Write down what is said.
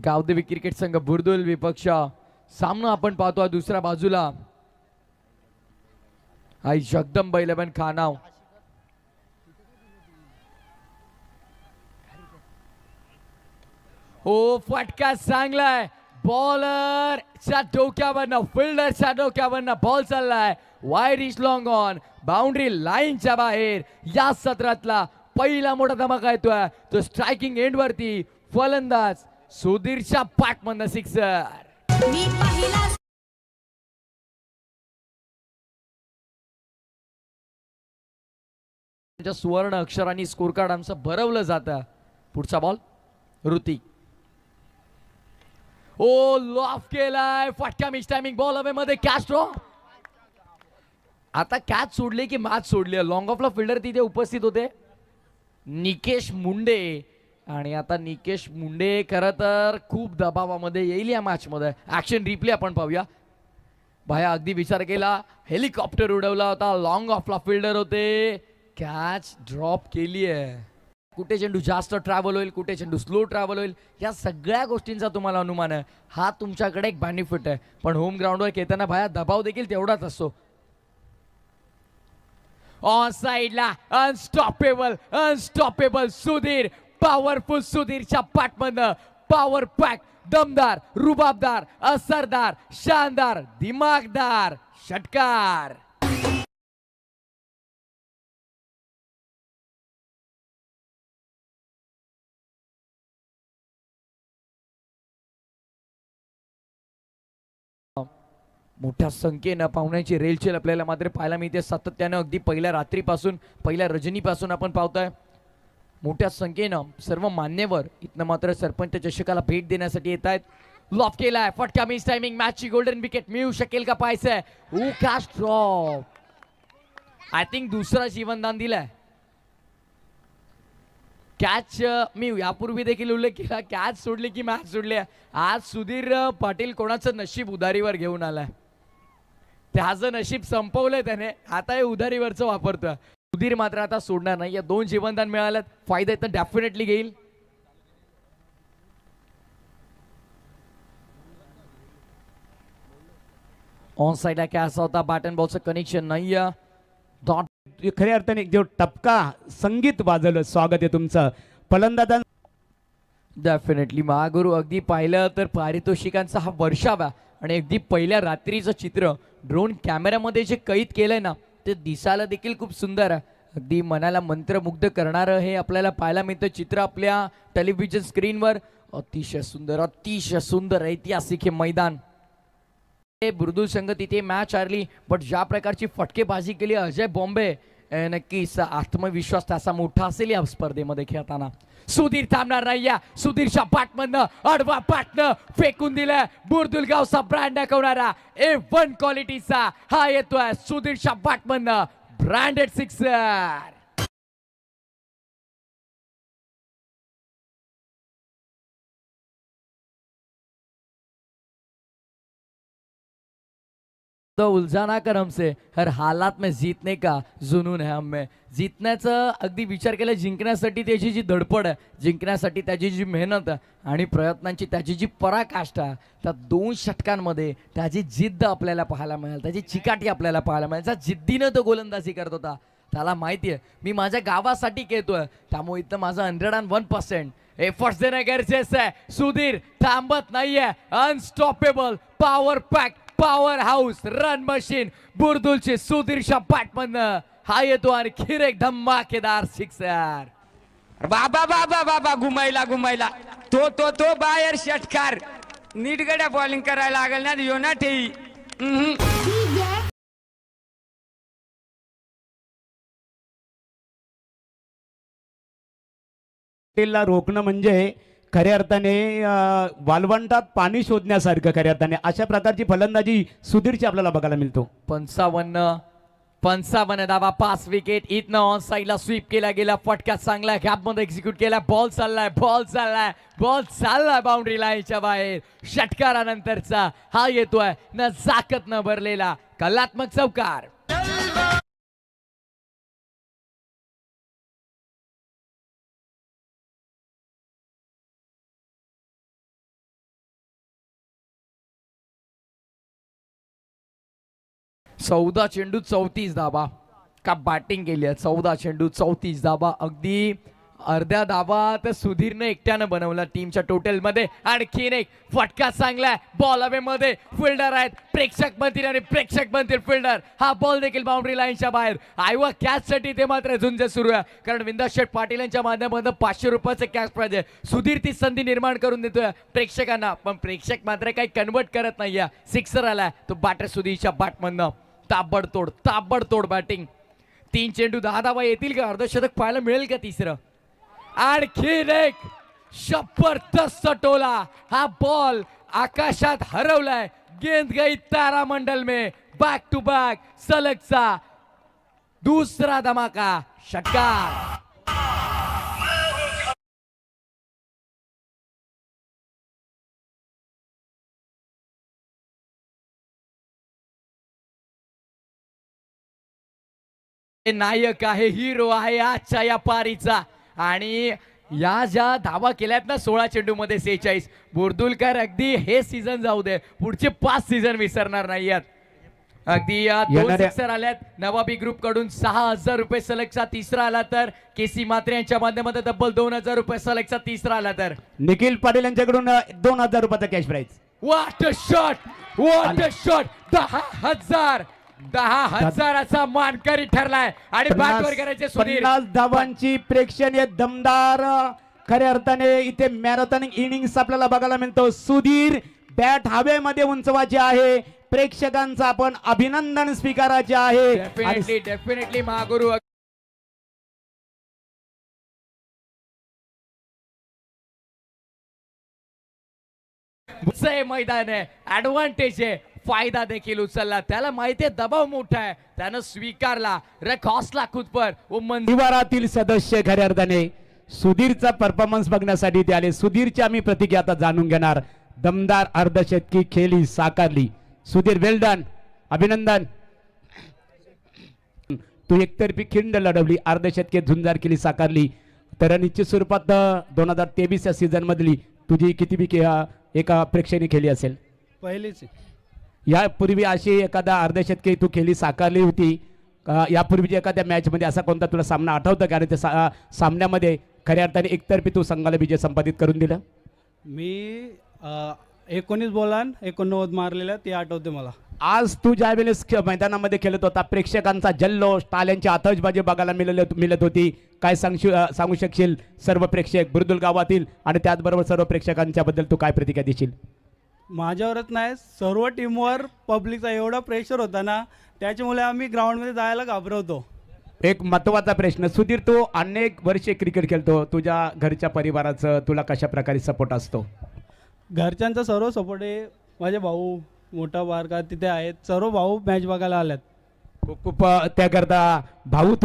Gavdevi cricket संघ बुर्दुल विपक्ष सामना आपण पाहतो दुसऱ्या बाजूला आई जगदंब 11 खानाव. हो फटका चांगलाय बॉलरच्या डोक्यावरनं फिल्डरच्या डोक्यावरनं बॉल चाललाय wide is long on boundary लाईनच्या बाहेर. या सत्रातला पहिला मोठा धमाका येतोय तो स्ट्रायकिंग एंड वरती फलंदाज सुधीरच्या पाठमधनं सिक्सर. सुवर्ण अक्षरांनी स्कोर कार्ड आमचं भरवलं जातं. पुढचा बॉल ऋतिक. ओ लॉफ केलाय फटका मिस टायमिंग बॉल हवे मध्ये कॅच ड्रॉप. आता कॅच सोडले की मॅच सोडली. लॉंग ऑफला फिल्डर तिथे उपस्थित होते निकेश मुंडे आणि आता निकेश मुंडे खरं तर खूप दबावामध्ये येईल या मॅच मध्ये. ऍक्शन रिप्ले आपण पाहूया. भाया अगदी विचार केला हेलिकॉप्टर उडवला होता लॉंग ऑफला फिल्डर होते कॅच ड्रॉप केली आहे. कुठे चेंडू जास्त ट्रॅव्हल होईल कुठे चेंडू स्लो ट्रॅव्हल होईल या सगळ्या गोष्टींचा तुम्हाला अनुमान आहे. हा तुमच्याकडे एक बेनिफिट आहे पण होम ग्राउंडवर खेळताना भाया दबाव देखील तेवढाच असतो. ऑन साइडला अनस्टॉपेबल सुधीर पॉवरफुल सुधीरच्या पाठमधनं पॉवर पॅक दमदार रुबाबदार असरदार शानदार दिमागदार षटकार. मोठ्या संख्येनं पाहुण्यांची रेलचेल आपल्याला मात्र पाहायला मिळते सातत्यानं. अगदी पहिल्या रात्रीपासून पहिल्या रजनीपासून आपण पाहतोय मोठ्या संख्येनं सर्व मान्यवर इथनं मात्र सरपंच चषकाला भेट देण्यासाठी येत आहेत. लॉफ केलाय फटका मिस टायमिंग मॅचची गोल्डन विकेट मिळू शकेल का पाहायचंय. Catch drop. आय थिंक दुसरा जीवनदान दिलाय. कॅच मी यापूर्वी देखील उल्लेख केला कॅच सोडली की मॅच सोडली. आज सुधीर पाटील कोणाचं नशीब उधारीवर घेऊन आलाय. त्याचं नशीब संपवलंय त्याने आता हे उधारीवरचं वापरतोय. सुधीर मात्र आता सोडणार नाही. या दोन जीवनदान मिळाल्यात फायदा इथं डेफिनेटली घेईल. ऑन साइडला कॅच होता बॅटन बॉलचं कनेक्शन नाही. खऱ्या अर्थाने जो टपका संगीत वाजवलं स्वागत आहे तुमचं फलंदाज. डेफिनेटली महागुरु अगदी पाहिलं तर पारितोषिकांचा हा वर्षावा आणि अगदी पहिल्या रात्रीचं चित्र ड्रोन कॅमेऱ्यामध्ये जे कैद केलंय ना ते दिसायला देखील खूप सुंदर आहे. अगदी मनाला मंत्रमुग्ध करणारं हे आपल्याला पाहायला मिळतं चित्र आपल्या टेलिव्हिजन स्क्रीनवर. अतिशय सुंदर ऐतिहासिक हे मैदान. बुर्दुल संघ तिथे मॅच हारली बट ज्या प्रकारची फटकेबाजी केली अजय बॉम्बे नक्कीच आत्मविश्वास त्याचा मोठा असेल या स्पर्धेमध्ये खेळताना. सुधीर थांबणार नाही. सुधीरच्या पाठमधनं अडवा पाठनं फेकून दिलं. बुर्दुल गावचा ब्रँड दाखवणारा A1 क्वालिटीचा हा येतोय सुधीरच्या पाठमधनं ब्रँडेड सिक्सर. तो उलझाना कर हमसे हर हालात में जीतने का जुनून है हमें. जीतण्याचं अगदी विचार केला जिंकण्यासाठी त्याची जी धडपड आहे जिंकण्यासाठी त्याची जी मेहनत आहे आणि प्रयत्नांची त्याची जी पराकाष्ठा त्या दोन षटकांमध्ये त्याची जिद्द आपल्याला पाहायला मिळेल. त्याची चिकाटी आपल्याला पाहायला मिळेल. ज्या जिद्दीनं तो गोलंदाजी करत होता त्याला माहिती आहे मी माझ्या गावासाठी खेळतोय त्यामुळे इथं माझं 101% एफर्ट्स देणं गरजेचं आहे. सुधीर थांबत नाहीये. Unstoppable power pack power house run machine बुर्दुलची सुधीरच्या पाठमधनं हा येतो आणखी एक धमाकेदार सिक्सर. बाबा बाबा बाबा घुमायला तो बाहेर षटकार. नीट गड्या बॉलिंग करायला लागल ना यो ना ठेवी. रोखणं म्हणजे खऱ्या अर्थाने वालवंटात पाणी शोधण्यासारखं खऱ्या अर्थाने अशा प्रकारची फलंदाजी सुधीरची आपल्याला बघायला मिळतो. 55 धावा 5 विकेट. इथनं ऑन साइडला स्वीप केला गेला फटका चांगला गॅप मध्ये एक्झिक्यूट केला. बॉल चाललाय बाउंड्री लाईनच्या बाहेर. षटकारानंतरचा हा येतोय न जाकत न भरलेला कलात्मक चौकार. 14 चेंडू 34 धाबा. का बॅटिंग केली आहे. 14 चेंडू 34 धाबा. अगदी अर्ध्या धाबा तर सुधीरने एकट्यानं बनवला टीमच्या टोटल मध्ये. आणखीन एक फटका चांगलाय. बॉल हवे मध्ये. फिल्डर आहेत. प्रेक्षक बनतील आणि प्रेक्षक बनतील फिल्डर. हा बॉल देखील बाउंड्री लाईनच्या बाहेर. आयवा कॅच साठी ते मात्र झुंज सुरू आहे. कारण विंदा शेठ पाटील यांच्या माध्यमातून 500 रुपयाचं कॅश प्राइज आहे. सुधीर ती संधी निर्माण करून देतोय प्रेक्षकांना. पण प्रेक्षक मात्र काही कन्वर्ट करत नाहीये. सिक्सर आलाय तो बॅटर सुधीरच्या बॅटमधनं. ताबडतोड बॅटिंग. 3 चेंडू 10 धावा येतील का? अर्धशतक पाहायला मिळेल का तिसरं? आणखीन एक जबरदस्त टोला. हा बॉल आकाशात हरवलाय. गेंद गई तारामंडल में. बॅक टू बॅक सलगचा दुसरा धमाका. षटकार. नायक आहे. हिरो आहे आजच्या या पारीचा. आणि या ज्या धावा केल्यात ना 16 चेंडू मध्ये 46. बुर्दुलकर अगदी हे सीझन जाऊ दे, पुढचे 5 सीझन विसरणार नाहीयेत. अगदी या 2 सिक्सर आल्यात. नवाबी ग्रुप कडून 6000 रुपये सलगचा तिसरा आला तर केसी म्हात्रे यांच्या माध्यमातून तब्बल 2000 रुपये सलगचा तिसरा आला तर निखिल पाटील यांच्याकडून 2000 रुपयाचा cash prize. What a shot. 10,000चा मानकरी ठरलाय. आणि बॅटवर करायचे सुधीर. 50 धावांची प्रेक्षणीय दमदार खऱ्या अर्थाने इथे मॅरेथॉन इनिंग्स आपल्याला बघायला मिळतो. सुधीर बॅट हवेमध्ये उंचवायचे आहे. प्रेक्षकांचं आपण अभिनंदन स्वीकारायचे आहे. डेफिनेटली महागुरु. मैदान आहे. ऍडव्हान्टेज आहे. फायदा देखील उचलला. त्याला माहितीये दबाव मोठा आहे. त्यानं स्वीकारला. रखॉसला खुद पर. परिवारातील सदस्य खऱ्या अर्थाने सुधीरचा परफॉर्मन्स बघण्यासाठी ते आले. सुधीरची आम्ही प्रतिक्रिया आता जाणून घेणार. दमदार अर्धशतकी खेळी साकारली. सुधीर वेल डन. अभिनंदन. तू एकतर्फी खिंड लढवली. अर्धशतके झुंजार केली साकारली. तर निश्चित स्वरूपात 2023 या सीझन मधली तुझी किती बी एका प्रेक्षणीय खेळी असेल? पहिलीच. यापूर्वी अशी एखादा अर्धशतके तू खेळी साकारली होती यापूर्वीच्या एखाद्या मॅच मध्ये? असा कोणता तुला सामना आठवतं का? आणि त्या सामन्यामध्ये खऱ्या अर्थाने एकतर्फी तू संघाला विजय संपादित करून दिला. मी 19 बॉलान 89 मारलेल्या ते आठवते मला. आज तू ज्या वेळेस मैदानामध्ये खेळत होता प्रेक्षकांचा जल्लोष, टाळ्यांची आतषबाजी बघायला मिळत होती. काय सांगू शकशील सर्व प्रेक्षक बुर्दुल गावातील आणि त्याचबरोबर सर्व प्रेक्षकांच्या बद्दल तू काय प्रतिक्रिया देशील? माझ्यावरच नाही, सर्व टीमवर पब्लिकचा एवढा प्रेशर होता ना, त्याच्यामुळे आम्ही ग्राउंडमध्ये जायला घाबरवतो. एक महत्त्वाचा प्रश्न सुधीर, तू अनेक वर्षे क्रिकेट खेळतो. तुझ्या घरच्या परिवाराचं तुला कशा प्रकारे सपोर्ट असतो? घरच्यांचा सर्व सपोर्ट आहे. माझे भाऊ मोठा बारका तिथे आहेत. सर्व भाऊ मॅच बघायला आल्यात. खूप त्याकरता भाऊ